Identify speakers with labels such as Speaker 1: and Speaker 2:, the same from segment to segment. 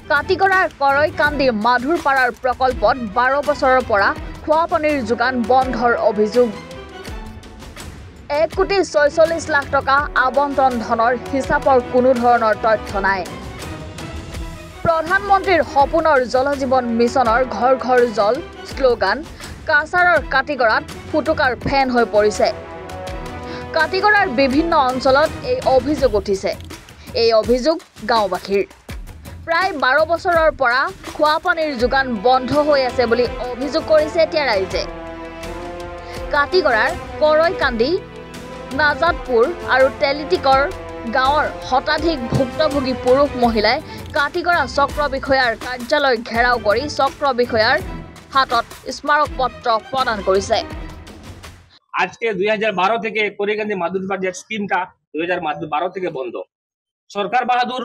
Speaker 1: কাটিগড়াৰ কৰৈকান্দি মাধুৰপাৰাৰ প্ৰকল্পত 12 বছৰৰ পৰা খোৱা পানীৰ যোগান বন্ধৰ অভিযোগ। 1,46 লাখ টকা আবণ্টন ধনৰ হিচাপৰ কোনো ধৰণৰ তথ্য নাই। প্ৰধানমন্ত্ৰীৰ সপোনৰ জল জীৱন মিছনৰ ঘৰ ঘৰ জল শ্লোগান কাছাৰৰ কাটিগড়াত ফুটুকাৰ ফেন হৈ পৰিছে। কাটিগড়াৰ বিভিন্ন অঞ্চলত এই অভিযোগ উঠিছে। এই অভিযোগ গাঁওবাসীৰ। প্ৰায় 12 বছৰৰ পৰা খোৱা পানীৰ যোগান বন্ধ হৈ আছে বুলি অভিযোগ কৰিছে এতিয়া ৰাইজে। কাটিগড়াৰ কৰৈকান্দি, নাজাদপুৰ আৰু তেলিটিকৰ গাঁৱৰ শতাধিক ভুক্তভোগী পুৰুষ মহিলাই কাটিগড়া চক্ৰ বিষয়াৰ কাৰ্যালয় ঘেৰাও কৰি চক্ৰ বিষয়াৰ হাতত স্মাৰক পত্ৰ প্ৰদান কৰিছে।
Speaker 2: আজকে 2012 থেকে করৈকান্দি মাধুরপাড় যে স্কিমটা 2012 থেকে বন্ধ। সরকার বাহাদুর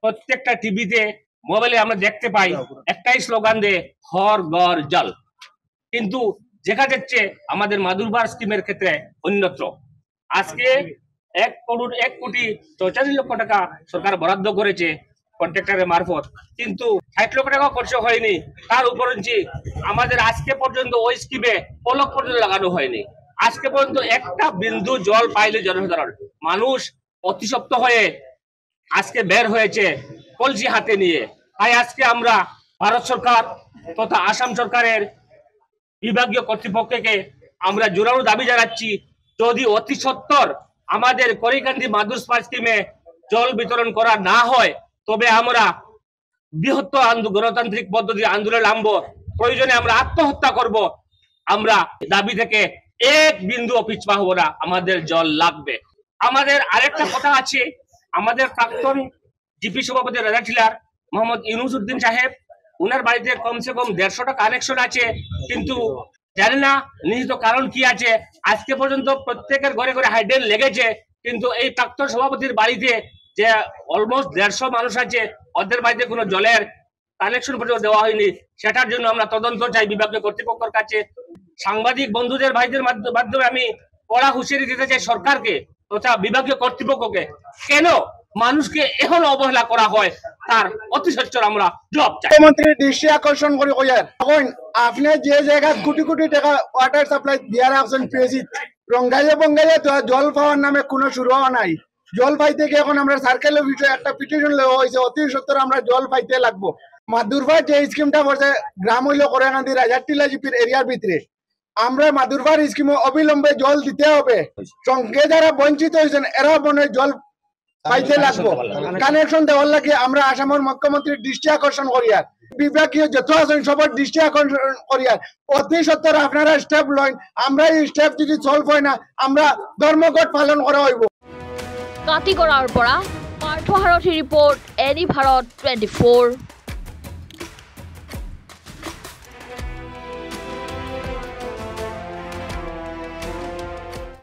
Speaker 2: প্রত্যেকটা টিভিতে মোবাইলে আমরা দেখতে পাই একটাই স্লোগান দে হর ঘর জল, কিন্তু দেখা যাচ্ছে আমাদের মাধুরপাড় স্কিমের ক্ষেত্রে অন্যত্র। আজকে 1,44 লক্ষ টাকা সরকার বরাদ্দ করেছে কন্ট্রাক্টরের মারফত, কিন্তু 60 লক্ষ টাকা খরচ হয়নি। তার উপরঞ্চি আমাদের আজকে পর্যন্ত ওই স্কিমে পলক পর্যন্ত লাগানো হয়নি। আজকে পর্যন্ত একটা বিন্দু জল পাইলে জনসাধারণ মানুষ অতিসপ্ত হয়ে আজকে বের হয়েছে কলসি হাতে নিয়ে। তাই আজকে আমরা ভারত সরকার তথা আসাম সরকারের বিভাগীয় কর্তৃপক্ষকে আমরা জোরালো দাবি জানাচ্ছি, যদি অতি সত্বর আমাদের করৈকান্দি মাধুরপাড় স্কিমে জল বিতরণ করা না হয় তবে আমরা বৃহত্তর গণতান্ত্রিক পদ্ধতি আন্দোলন নামব। প্রয়োজনে আমরা আত্মহত্যা করব। আমরা দাবি থেকে এক বিন্দু পিছপা হব না, আমাদের জল লাগবে। আমাদের আরেকটা কথা আছে, আমাদের প্রাক্তন জিপি সভাপতি রাজাটিলার মোহাম্মদ ইউনুস উদ্দিন সাহেব, উনার বাড়িতে কমসে কম 150টা কানেকশন আছে, কিন্তু জানি না নিহিত কারণ কি আছে। আজকে পর্যন্ত প্রত্যেকের ঘরে ঘরে হাইড্রেন লেগেছে, কিন্তু এই প্রাক্তন সভাপতির বাড়িতে যে অলমোস্ট 150 মানুষ আছে ওদের বাড়িতে কোনো জলের কানেকশন পর্যন্ত দেওয়া হয়নি। সেটার জন্য আমরা তদন্ত চাই বিভাগীয় কর্তৃপক্ষের কাছে। সাংবাদিক বন্ধুদের ভাইদের মাধ্যমে আমি কড়া হুঁশিয়ারি দিতে চাই সরকারকে তথা বিভাগীয় কর্তৃপক্ষকে, কেন মানুষকে এখন অবহেলা করা হয় তার অতি সচ্চর আমরা জবাব চাই।
Speaker 3: মুখ্যমন্ত্রীর দৃষ্টি আকর্ষণ করে কইয়ার এখন আপনি যে জায়গায় কোটি কোটি টাকা ওয়াটার সাপ্লাই দিয়া রাখছেন পিএসি রঙ্গাইয়ে বঙ্গাইয়ে তো জল পাওয়ার নামে কোনো শুরু হওয়া নাই। জল পাইতে গিয়ে এখন আমরা সার্কেল অফিসে একটা পিটিশন লেওয়া হয়েছে, অতি সত্তর আমরা জল পাইতে লাগবো। মাধুরপাড় যে স্কিমটা বলছে গ্রাম হইল করৈকান্দি রাজাটিলা জিপির এরিয়ার ভিতরে, আমরা মাধুরপাড় স্কিমে অবিলম্বে জল দিতে হবে। সঙ্গে যারা বঞ্চিত হয়েছেন এরা মনে জল পাইতে লাগবো, কানেকশন দেওয়ার লাগে আমরা আসামের মুখ্যমন্ত্রীর দৃষ্টি আকর্ষণ করিয়ার, বিভাগীয় যত আছেন সবার দৃষ্টি আকর্ষণ করিয়ার অতি সত্তর আপনারা স্টেপ লইন। আমরা এই স্টেপ যদি সলভ হয় না আমরা ধর্মঘট পালন করা হইব।
Speaker 1: কাটিগড়াৰ পৰা পাৰ্থ সাৰথী ৰিপৰ্ট, এনি ভাৰত 24।